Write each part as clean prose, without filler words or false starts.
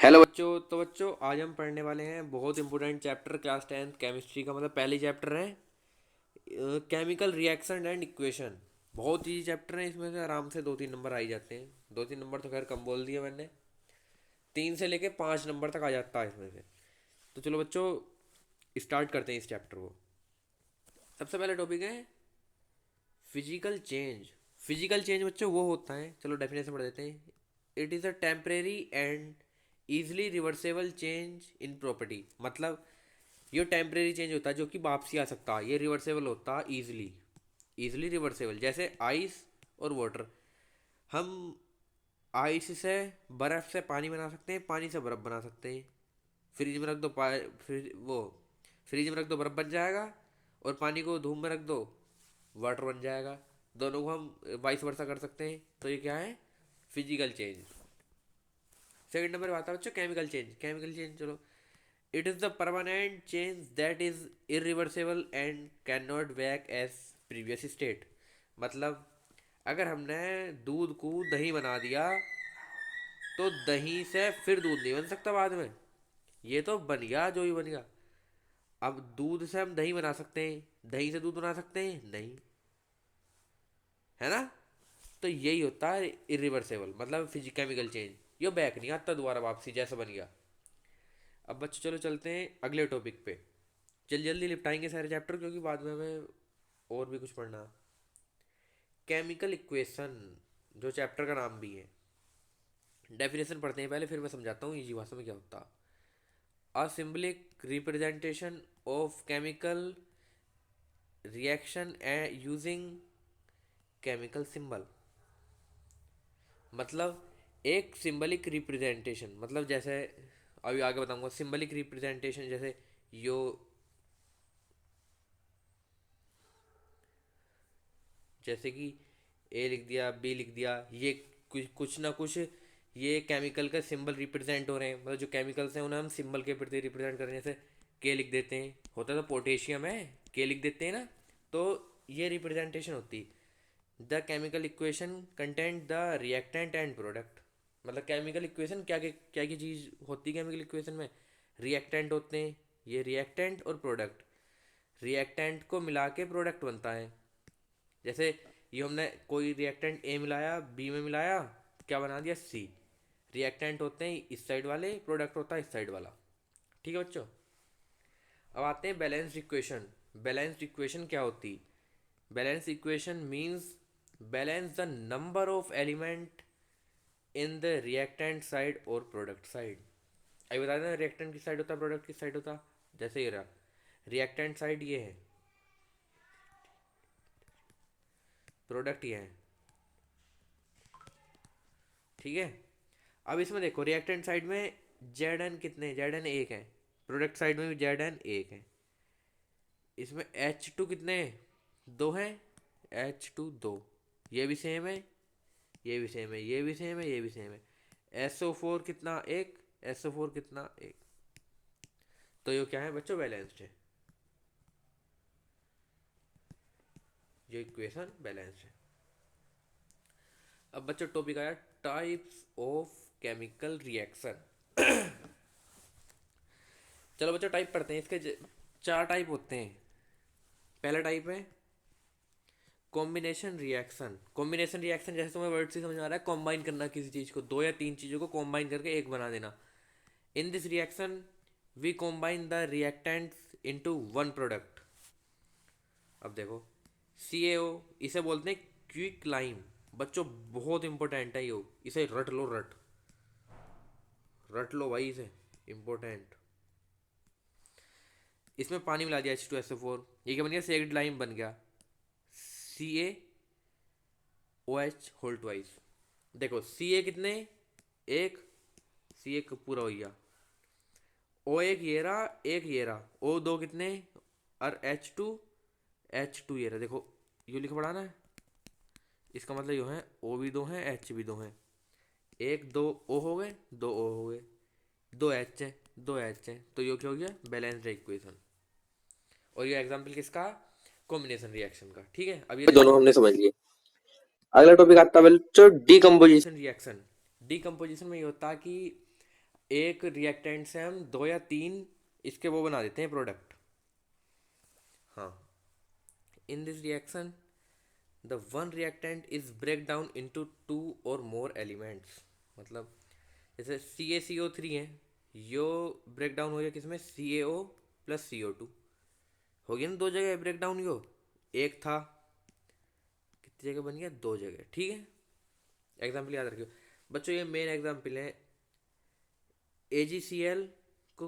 Hello बच्चों। तो बच्चों आज हम पढ़ने वाले हैं बहुत important chapter class 10th chemistry का, मतलब पहली चैप्टर है केमिकल रिएक्शन एंड इक्वेशन। बहुत ही चैप्टर है, इसमें से आराम से 2-3 नंबर आ ही जाते हैं। 2-3 नंबर तो खैर कम बोल दिया मैंने, 3 से लेके 5 नंबर तक आ जाता है इसमें से। तो चलो बच्चों स्टार्ट करते हैं इस चैप्टर को। सबसे पहले टॉपिक है फिजिकल चेंज। फिजिकल चेंज बच्चों वो होता है, चलो डेफिनेशन पढ़ देते हैं। It is a temporary and easily reversible change in property. मतलब ये टेम्परेरी चेंज होता है जो कि वापसी आ सकता है, ये रिवर्सेबल होता है इजली। इजली रिवर्सेबल जैसे आइस और वाटर। हम आइस से बर्फ़ से पानी बना सकते हैं, पानी से बर्फ़ बना सकते हैं। फ्रिज में रख दो फ्रिज में रख दो बर्फ़ बन जाएगा, और पानी को धूप में रख दो वाटर बन जाएगा। दोनों को हम वाइस वर्सा कर सकते हैं। तो ये क्या है? Physical change. सेकंड नंबर आता है बच्चों केमिकल चेंज। केमिकल चेंज चलो, it is the permanent change that is irreversible and can not back as previous state. मतलब अगर हमने दूध को दही बना दिया तो दही से फिर दूध नहीं बन सकता बाद में। ये तो बन गया जो ही बन गया। अब दूध से हम दही बना सकते हैं, दही से दूध बना सकते हैं नहीं, है ना? तो यही होता है इरिवर्सेबल, मतलब फिजिकल चेंज। ये बैक नहीं आता दोबारा वापसी, जैसा बन गया। अब बच्चों चलो चलते हैं अगले टॉपिक पे। जल्दी जल्दी निपटाएंगे सारे चैप्टर, क्योंकि बाद में हमें और भी कुछ पढ़ना। केमिकल इक्वेशन, जो चैप्टर का नाम भी है। डेफिनेशन पढ़ते हैं पहले, फिर मैं समझाता हूँ इजी भाषा में क्या होता। A symbolic representation of chemical reaction using chemical symbol. मतलब एक सिंबलिक रिप्रेजेंटेशन, मतलब जैसे अभी आगे बताऊंगा। सिंबलिक रिप्रेजेंटेशन जैसे यो, जैसे कि ए लिख दिया, बी लिख दिया, ये कुछ कुछ ना कुछ ये केमिकल का सिंबल रिप्रेजेंट हो रहे हैं। मतलब जो केमिकल्स हैं उन्हें हम सिंबल के प्रति रिप्रेजेंट कर रहे हैं। जैसे के लिख देते हैं, होता तो पोटेशियम है, के लिख देते हैं ना। तो ये रिप्रेजेंटेशन होती। The chemical equation content the reactant and product. मतलब केमिकल इक्वेशन क्या क्या चीज़ होती है केमिकल इक्वेशन में? रिएक्टेंट होते हैं, ये रिएक्टेंट और प्रोडक्ट। रिएक्टेंट को मिला के प्रोडक्ट बनता है। जैसे ये हमने कोई रिएक्टेंट ए मिलाया, बी में मिलाया, क्या बना दिया? सी। रिएक्टेंट होते हैं इस साइड वाले, प्रोडक्ट होता है इस साइड वाला। ठीक है बच्चों। अब आते हैं बैलेंस्ड इक्वेशन। बैलेंस्ड इक्वेशन क्या होती? Balance equation means balance the number of element in the reactant side और प्रोडक्ट साइड। अभी बता देना रिएक्टेंट किस साइड होता, प्रोडक्ट किस साइड होता। जैसे ये रहा, रिएक्टेंट साइड ये है, प्रोडक्ट ये है। ठीक है। अब इसमें देखो रिएक्टेंट साइड में जेड एन कितने, जेड एन एक है। प्रोडक्ट साइड में भी जेड एन एक है। इसमें एच टू कितने हैं? दो हैं। एच टू दो। ये भी सेम है, ये भी सेम है, ये भी सेम है, ये भी सेम है। एसओ फोर कितना? एक। एसओ फोर कितना? एक। तो ये क्या है बच्चों? बैलेंस्ड है। ये इक्वेशन बैलेंस्ड है। अब बच्चों टॉपिक आया टाइप्स ऑफ केमिकल रिएक्शन। चलो बच्चों टाइप पढ़ते हैं। इसके 4 टाइप होते हैं। पहला टाइप है कॉम्बिनेशन रिएक्शन। कॉम्बिनेशन रिएक्शन जैसे तुम्हें वर्ड से समझ में आ रहा है, कॉम्बाइन करना किसी चीज़ को, 2 या 3 चीज़ों को कॉम्बाइन करके एक बना देना। In this reaction we combine the reactants into one product. अब देखो CaO, इसे बोलते हैं क्विक लाइम। बच्चों बहुत इंपॉर्टेंट है ये, इसे रट लो, रट रट लो भाई इसे, इंपॉर्टेंट। इसमें पानी मिला दिया H2SO4, ये क्या बन गया? सेक्ड लाइम बन गया, CaOH होल ट्वाइस। देखो Ca कितने? एक। Ca पूरा हो गया। O एक ये रहा, एक ये रहा। O दो कितने? और H2 ये रहा। देखो यू लिख पड़ा ना, इसका मतलब यो है O भी दो हैं, H भी दो हैं। एक दो O हो गए, दो O हो गए, दो H है, दो H है। तो यो क्या हो गया? Balanced equation. और ये एग्जांपल किसका? कॉम्बिनेशन रिएक्शन का। ठीक है, अब ये दोनों हमने समझ लिए। अगला टॉपिक आता है बच्चों डीकम्पोजिशन रिएक्शन। डीकम्पोजिशन में ये होता है कि एक रिएक्टेंट से हम 2 या 3 इसके वो बना देते हैं प्रोडक्ट। हाँ, in this reaction the one reactant is break down into 2 और मोर एलिमेंट्स। मतलब जैसे CaCO3 है, यो ब्रेक डाउन हो गया किसमें, CaO+CO2। हो गया ना 2 जगह ब्रेक डाउन, यो एक था, कितनी जगह बन गया, 2 जगह। ठीक है, एग्जाम्पल याद रखियो बच्चों, ये मेन एग्जाम्पल है। AgCl को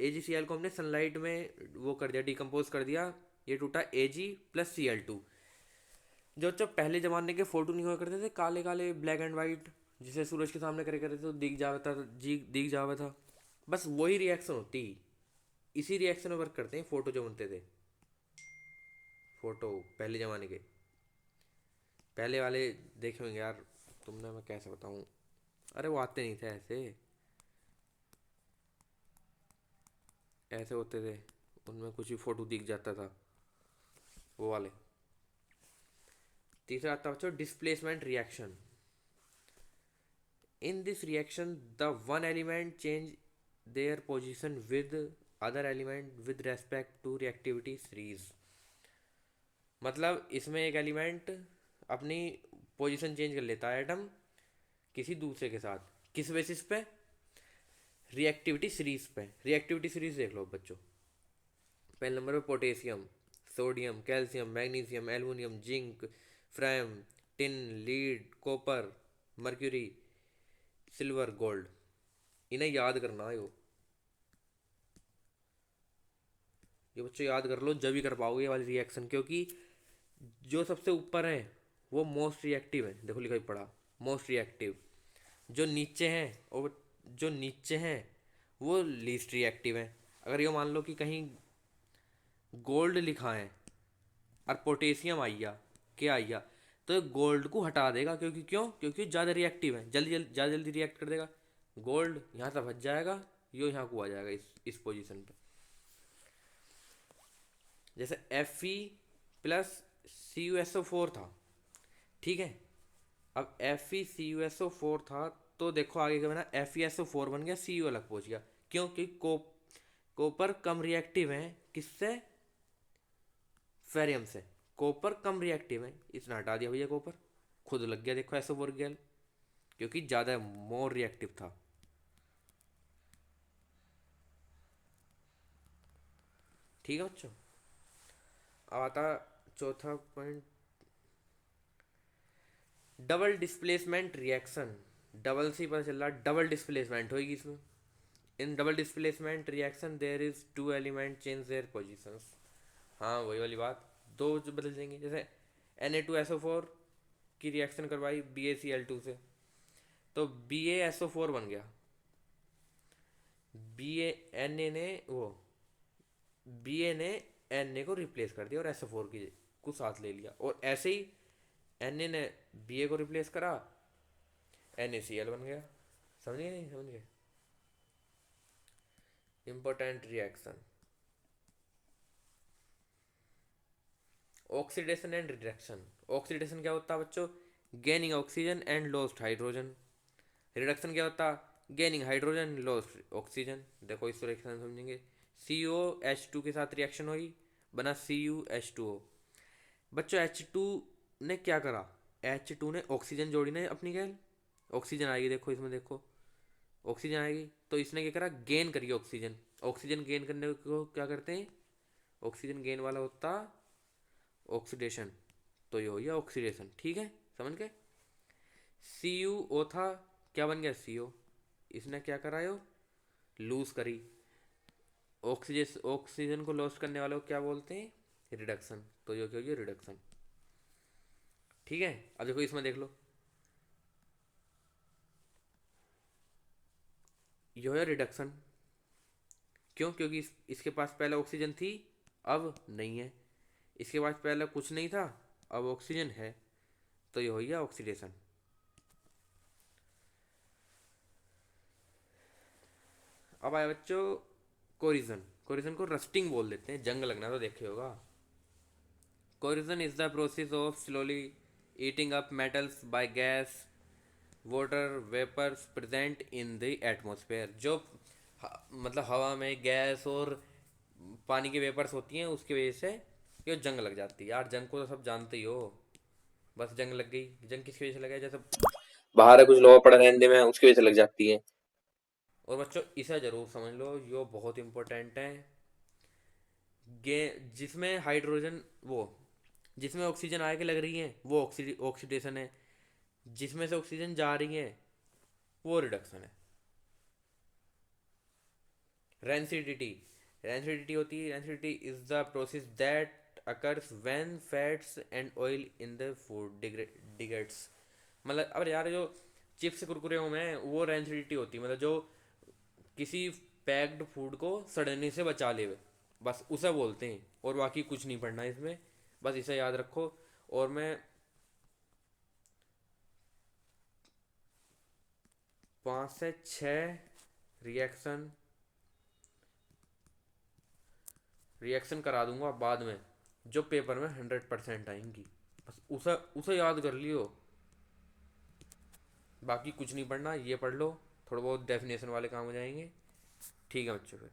AgCl को हमने सनलाइट में वो कर दिया, डिकम्पोज कर दिया, ये टूटा Ag+Cl2। जो बच्चों पहले जमाने के फोटो नहीं हुआ करते थे, काले काले ब्लैक एंड वाइट, जिसे सूरज के सामने करे करते थे तो दिख जावा था, जी दिख जावा था, बस वही रिएक्शन होती। इसी रिएक्शन में वर्क करते हैं फोटो जो बनते थे, फोटो पहले ज़माने के, पहले वाले देखे होंगे यार तुमने, मैं कैसे बताऊँ, अरे वो आते नहीं थे ऐसे, ऐसे होते थे, उनमें कुछ भी फोटो दिख जाता था, वो वाले। तीसरा आता बच्चों displacement reaction. In this reaction the one element change their position with other element with respect to reactivity series. मतलब इसमें एक एलिमेंट अपनी पोजीशन चेंज कर लेता है एटम किसी दूसरे के साथ, किस बेसिस पे, रिएक्टिविटी सीरीज पे। रिएक्टिविटी सीरीज देख लो बच्चों, पहले नंबर पे potassium, sodium, calcium, magnesium, aluminium, zinc, frame, tin, lead, copper, mercury, silver, gold. इन्हें याद करना है, ये बच्चों याद कर लो, जब भी कर पाओगे ये वाली रिएक्शन, क्योंकि जो सबसे ऊपर है वो मोस्ट रिएक्टिव है, देखो लिखा ही पड़ा, मोस्ट रिएक्टिव। जो नीचे हैं, और जो नीचे हैं वो लीस्ट रिएक्टिव हैं। अगर ये मान लो कि कहीं गोल्ड लिखा है और पोटेशियम आइया, क्या आइया, तो गोल्ड को हटा देगा, क्योंकि क्यों, क्योंकि ज़्यादा रिएक्टिव है, जल्दी जल्दी ज़्यादा जल्दी रिएक्ट कर देगा। गोल्ड यहाँ तक बच जाएगा, यो यहाँ को आ जाएगा इस पोजीशन पे। जैसे Fe+CuSO4 था, ठीक है, अब FeCuSO4 था, तो देखो आगे क्या बना, FeSO4 बन गया, Cu अलग पहुंच गया। क्यों, क्योंकि कॉपर कम रिएक्टिव है किससे, फेरियम से। कॉपर कम रिएक्टिव है, इसने हटा दिया भैया कॉपर, खुद लग गया देखो SO4 गया, क्योंकि ज़्यादा मोर रिएक्टिव था। ठीक है बच्चों, अब आता चौथा point, double displacement reaction. Double से ही पता चल रहा डबल डिस्प्लेसमेंट होगी इसमें। In double displacement reaction there is two element change their positions. हाँ वही वाली बात, दो जो बदल जाएंगे। जैसे Na2SO4 की रिएक्शन करवाई BaCl2 से, तो BaSO4 बन गया, Na ने वो Ba ने Na को रिप्लेस कर दिया और SO4 की को साथ ले लिया, और ऐसे ही Na ने Ba को रिप्लेस करा, NaCl बन गया। समझ गए, नहीं समझ गए, important reaction. Oxidation and reduction. Oxidation क्या होता है बच्चों, gaining oxygen and lost hydrogen. Reduction क्या होता है, गेनिंग हाइड्रोजन लॉस्ट ऑक्सीजन। देखो इस रिएक्शन समझेंगे, COH2 के साथ रिएक्शन हुई, बना CuH2O। बच्चों H2 ने क्या करा, H2 ने ऑक्सीजन जोड़ी ना अपनी गैल, ऑक्सीजन आएगी देखो इसमें, देखो ऑक्सीजन आएगी, तो इसने क्या करा, गेन करी ऑक्सीजन। ऑक्सीजन गेन करने को क्या करते हैं, ऑक्सीजन गेन वाला होता ऑक्सीडेशन, तो ये हो गया ऑक्सीडेशन। ठीक है, समझ गए। CuO था, क्या बन गया CO, इसने क्या करा, यो लूज करी ऑक्सीजन, ऑक्सीजन को लॉस करने वाले को क्या बोलते हैं, रिडक्शन, तो ये क्या हो गया रिडक्शन। ठीक है, अब देखो इसमें देख लो, ये है रिडक्शन। क्यों, क्योंकि इसके पास पहले ऑक्सीजन थी, अब नहीं है, इसके पास पहले कुछ नहीं था, अब ऑक्सीजन है, तो ये हो गया ऑक्सीडेशन। अब आया बच्चों कोरिजन। कोरिजन को रस्टिंग बोल देते हैं, जंग लगना तो देखे होगा। Corrosion is the process of slowly eating up metals by gas water vapours present in the atmosphere, जो मतलब हवा में गैस और पानी की वेपर्स होती हैं, उसकी वजह से ये जंग लग जाती है। यार जंग को तो सब जानते ही हो, बस जंग लग गई। जंग किसकी वजह से लगा, जैसे बाहर है कुछ लोहा पड़ा रहने में, उसकी वजह से लग जाती है। और बच्चों इसे जरूर समझ लो, यो बहुत इंपॉर्टेंट है। गे जिसमें हाइड्रोजन वो जिसमें ऑक्सीजन आके लग रही है वो ऑक्सीडेशन है, जिसमें से ऑक्सीजन जा रही है वो रिडक्शन है। रेंसिडिटी, रेंसिडिटी होती है, rancidity is the process that occurs when fats and oil in the food degrades. मतलब अब यार जो चिप्स कुरकुरे में वो रेंसिडिटी होती है, मतलब जो किसी पैक्ड फूड को सड़ने से बचा ले, बस उसे बोलते हैं। और बाकी कुछ नहीं पढ़ना इसमें, बस इसे याद रखो। और मैं 5 से 6 रिएक्शन रिएक्शन करा दूंगा बाद में, जो पेपर में 100% आएंगी, बस उसे उसे याद कर लियो। बाकी कुछ नहीं पढ़ना, ये पढ़ लो, थोड़ा बहुत डेफिनेशन वाले काम हो जाएंगे। ठीक है बच्चों फिर।